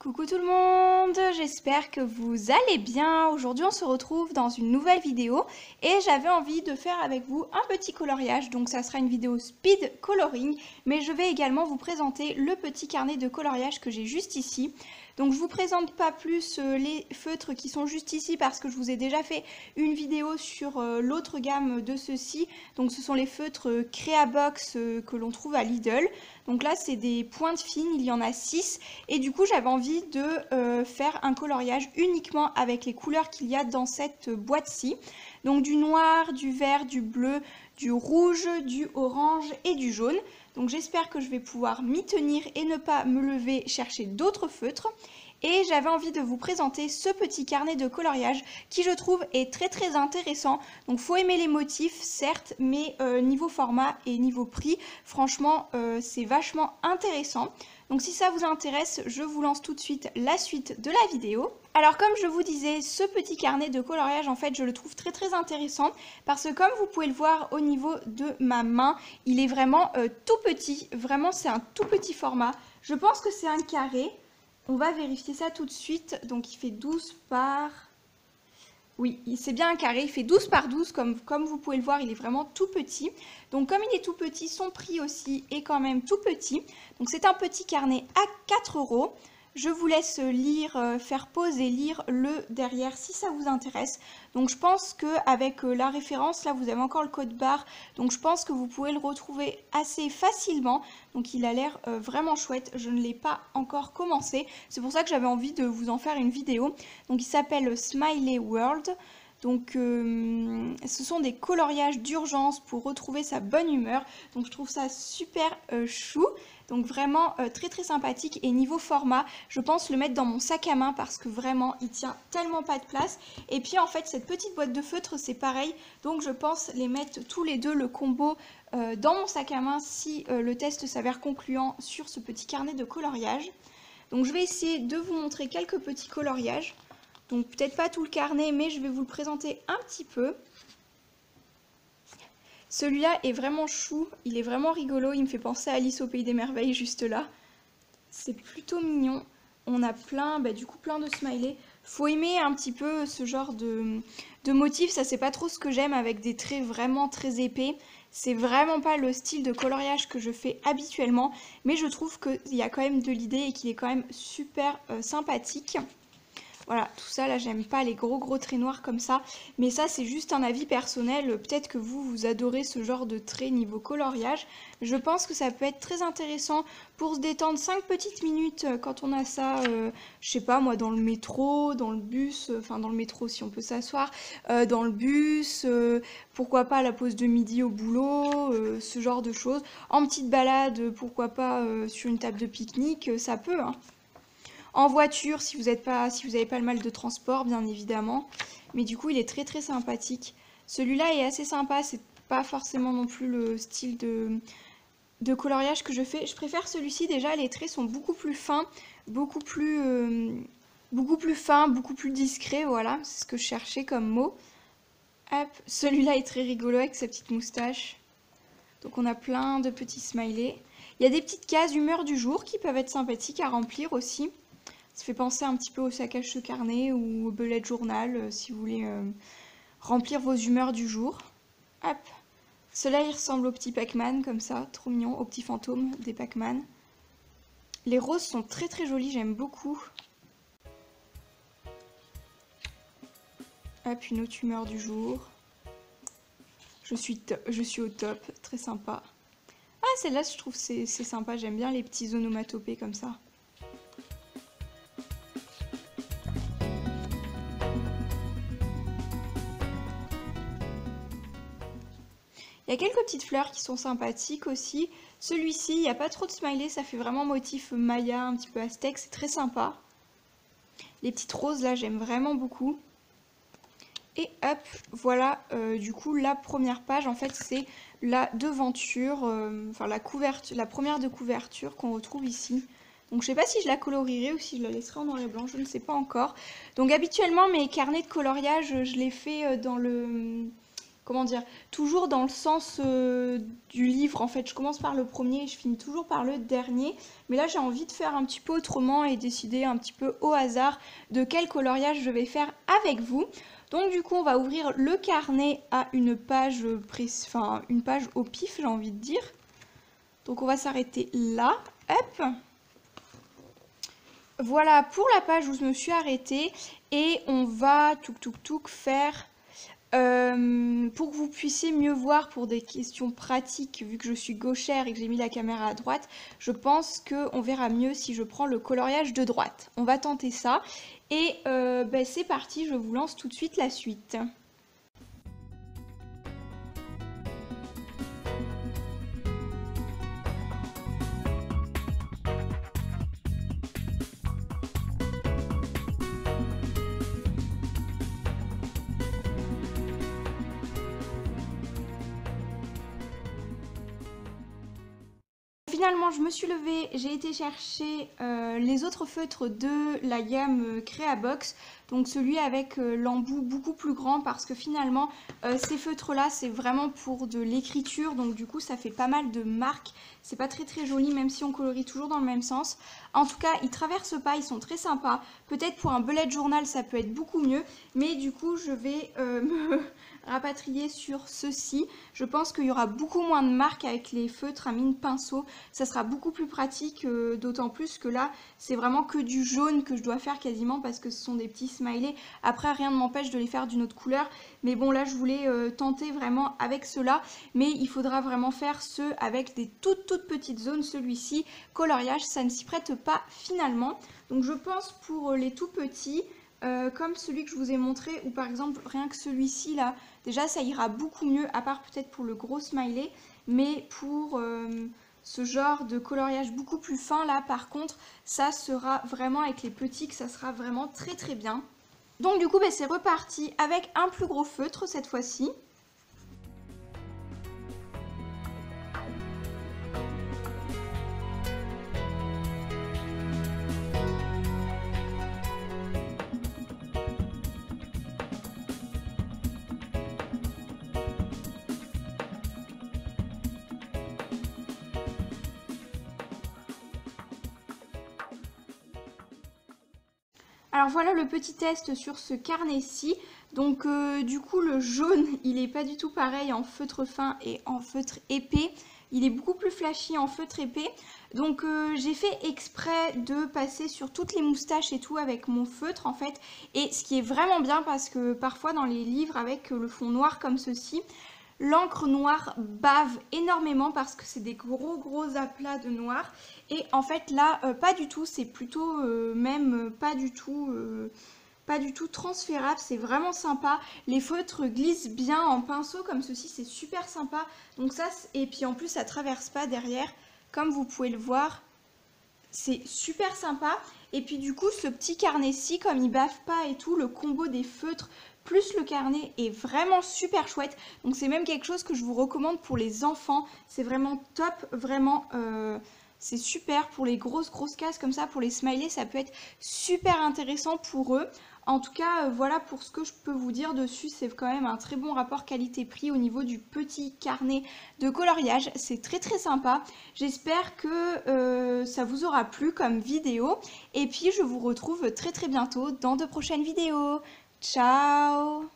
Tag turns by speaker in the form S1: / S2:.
S1: Coucou tout le monde, j'espère que vous allez bien. Aujourd'hui on se retrouve dans une nouvelle vidéo et j'avais envie de faire avec vous un petit coloriage. Donc ça sera une vidéo speed coloring, mais je vais également vous présenter le petit carnet de coloriage que j'ai juste ici. Donc je vous présente pas plus les feutres qui sont juste ici parce que je vous ai déjà fait une vidéo sur l'autre gamme de ceux-ci. Donc ce sont les feutres Creabox que l'on trouve à Lidl. Donc là c'est des pointes fines, il y en a 6 et du coup j'avais envie de faire un coloriage uniquement avec les couleurs qu'il y a dans cette boîte-ci. Donc du noir, du vert, du bleu, du rouge, du orange et du jaune. Donc j'espère que je vais pouvoir m'y tenir et ne pas me lever chercher d'autres feutres. Et j'avais envie de vous présenter ce petit carnet de coloriage qui je trouve est très intéressant. Donc faut aimer les motifs certes, mais niveau format et niveau prix, franchement c'est vachement intéressant. Donc si ça vous intéresse, je vous lance tout de suite la suite de la vidéo. Alors comme je vous disais, ce petit carnet de coloriage, en fait, je le trouve très intéressant parce que comme vous pouvez le voir au niveau de ma main, il est vraiment tout petit. Vraiment, c'est un tout petit format. Je pense que c'est un carré. On va vérifier ça tout de suite. Donc il fait 12 par... Oui, c'est bien un carré, il fait 12 par 12, comme vous pouvez le voir, il est vraiment tout petit. Donc comme il est tout petit, son prix aussi est quand même tout petit. Donc c'est un petit carnet à 4 €. Je vous laisse lire, faire pause et lire le derrière si ça vous intéresse. Donc je pense qu'avec la référence, là vous avez encore le code barre. Donc je pense que vous pouvez le retrouver assez facilement. Donc il a l'air vraiment chouette. Je ne l'ai pas encore commencé. C'est pour ça que j'avais envie de vous en faire une vidéo. Donc il s'appelle Smiley World. Donc ce sont des coloriages d'urgence pour retrouver sa bonne humeur. Donc je trouve ça super chou. Donc vraiment très sympathique. Et niveau format, je pense le mettre dans mon sac à main parce que vraiment il tient tellement pas de place. Et puis en fait cette petite boîte de feutre c'est pareil. Donc je pense les mettre tous les deux, le combo, dans mon sac à main si le test s'avère concluant sur ce petit carnet de coloriage. Donc je vais essayer de vous montrer quelques petits coloriages. Donc peut-être pas tout le carnet, mais je vais vous le présenter un petit peu. Celui-là est vraiment chou, il est vraiment rigolo, il me fait penser à Alice au Pays des Merveilles juste là. C'est plutôt mignon. On a plein, du coup plein de smileys. Faut aimer un petit peu ce genre de motif, ça c'est pas trop ce que j'aime avec des traits vraiment très épais. C'est vraiment pas le style de coloriage que je fais habituellement, mais je trouve qu'il y a quand même de l'idée et qu'il est quand même super sympathique. Voilà, tout ça là, j'aime pas les gros traits noirs comme ça. Mais ça, c'est juste un avis personnel. Peut-être que vous adorez ce genre de traits niveau coloriage. Je pense que ça peut être très intéressant pour se détendre 5 petites minutes quand on a ça, je sais pas moi, dans le métro, dans le bus, enfin dans le métro si on peut s'asseoir, dans le bus, pourquoi pas à la pause de midi au boulot, ce genre de choses. En petite balade, pourquoi pas sur une table de pique-nique, ça peut, hein. En voiture, si vous n'avez pas le mal de transport, bien évidemment. Mais du coup, il est très sympathique. Celui-là est assez sympa. C'est pas forcément non plus le style de coloriage que je fais. Je préfère celui-ci. Déjà, les traits sont beaucoup plus fins, beaucoup plus discrets. Voilà, c'est ce que je cherchais comme mot. Hop, celui-là est très rigolo avec sa petite moustache. Donc on a plein de petits smileys. Il y a des petites cases humeur du jour qui peuvent être sympathiques à remplir aussi. Ça fait penser un petit peu au sac à cheveux carnet ou au bullet journal si vous voulez remplir vos humeurs du jour. Hop. Cela il ressemble au petit Pac-Man comme ça, trop mignon, au petit fantôme des Pac-Man. Les roses sont très jolis, j'aime beaucoup. Hop, une autre humeur du jour. Je suis au top, très sympa. Ah, celle-là, je trouve c'est sympa, j'aime bien les petits onomatopées comme ça. Il y a quelques petites fleurs qui sont sympathiques aussi. Celui-ci, il n'y a pas trop de smiley, ça fait vraiment motif maya, un petit peu aztèque, c'est très sympa. Les petites roses là, j'aime vraiment beaucoup. Et hop, voilà, du coup, la première page, en fait, c'est la devanture, enfin la première de couverture qu'on retrouve ici. Donc je sais pas si je la colorierai ou si je la laisserai en noir et blanc, je ne sais pas encore. Donc habituellement, mes carnets de coloriage, je les fais dans le comment dire, toujours dans le sens du livre. En fait, je commence par le premier et je finis toujours par le dernier. Mais là, j'ai envie de faire un petit peu autrement et décider un petit peu au hasard de quel coloriage je vais faire avec vous. Donc du coup, on va ouvrir le carnet à une page, une page au pif, j'ai envie de dire. Donc on va s'arrêter là. Hop. Voilà pour la page où je me suis arrêtée. Et on va faire... pour que vous puissiez mieux voir pour des questions pratiques, vu que je suis gauchère et que j'ai mis la caméra à droite, je pense qu'on verra mieux si je prends le coloriage de droite. On va tenter ça. Et c'est parti, je vous lance tout de suite la suite. Finalement, je me suis levée, j'ai été chercher les autres feutres de la gamme Creabox, donc celui avec l'embout beaucoup plus grand parce que finalement, ces feutres-là, c'est vraiment pour de l'écriture, donc du coup, ça fait pas mal de marques. C'est pas très joli, même si on colorie toujours dans le même sens. En tout cas, ils traversent pas, ils sont très sympas. Peut-être pour un bullet journal, ça peut être beaucoup mieux, mais du coup, je vais me rapatrier sur ceci. Je pense qu'il y aura beaucoup moins de marques avec les feutres à mine pinceau. Ça sera beaucoup plus pratique, d'autant plus que là, c'est vraiment que du jaune que je dois faire quasiment parce que ce sont des petits smileys. Après, rien ne m'empêche de les faire d'une autre couleur. Mais bon, là, je voulais tenter vraiment avec ceux-là. Mais il faudra vraiment faire ceux avec des toutes petites zones. Celui-ci, coloriage, ça ne s'y prête pas finalement. Donc, je pense pour les tout petits... comme celui que je vous ai montré, ou par exemple rien que celui-ci là, déjà ça ira beaucoup mieux, à part peut-être pour le gros smiley, mais pour ce genre de coloriage beaucoup plus fin là, par contre, ça sera vraiment avec les petits que ça sera vraiment très bien. Donc du coup, c'est reparti avec un plus gros feutre cette fois-ci. Alors voilà le petit test sur ce carnet-ci. Donc du coup le jaune, il n'est pas du tout pareil en feutre fin et en feutre épais. Il est beaucoup plus flashy en feutre épais. Donc j'ai fait exprès de passer sur toutes les moustaches et tout avec mon feutre en fait. Et ce qui est vraiment bien parce que parfois dans les livres avec le fond noir comme ceci, l'encre noire bave énormément parce que c'est des gros aplats de noir. Et en fait là, pas du tout, c'est plutôt même pas du tout transférable, c'est vraiment sympa. Les feutres glissent bien en pinceau comme ceci, c'est super sympa. Donc ça, et puis en plus ça traverse pas derrière, comme vous pouvez le voir. C'est super sympa. Et puis du coup, ce petit carnet-ci, comme il bave pas et tout, le combo des feutres plus le carnet est vraiment super chouette. Donc c'est même quelque chose que je vous recommande pour les enfants. C'est vraiment top, vraiment... c'est super pour les grosses cases comme ça, pour les smileys, ça peut être super intéressant pour eux. En tout cas, voilà pour ce que je peux vous dire dessus. C'est quand même un très bon rapport qualité-prix au niveau du petit carnet de coloriage. C'est très sympa. J'espère que ça vous aura plu comme vidéo. Et puis, je vous retrouve très bientôt dans de prochaines vidéos. Ciao!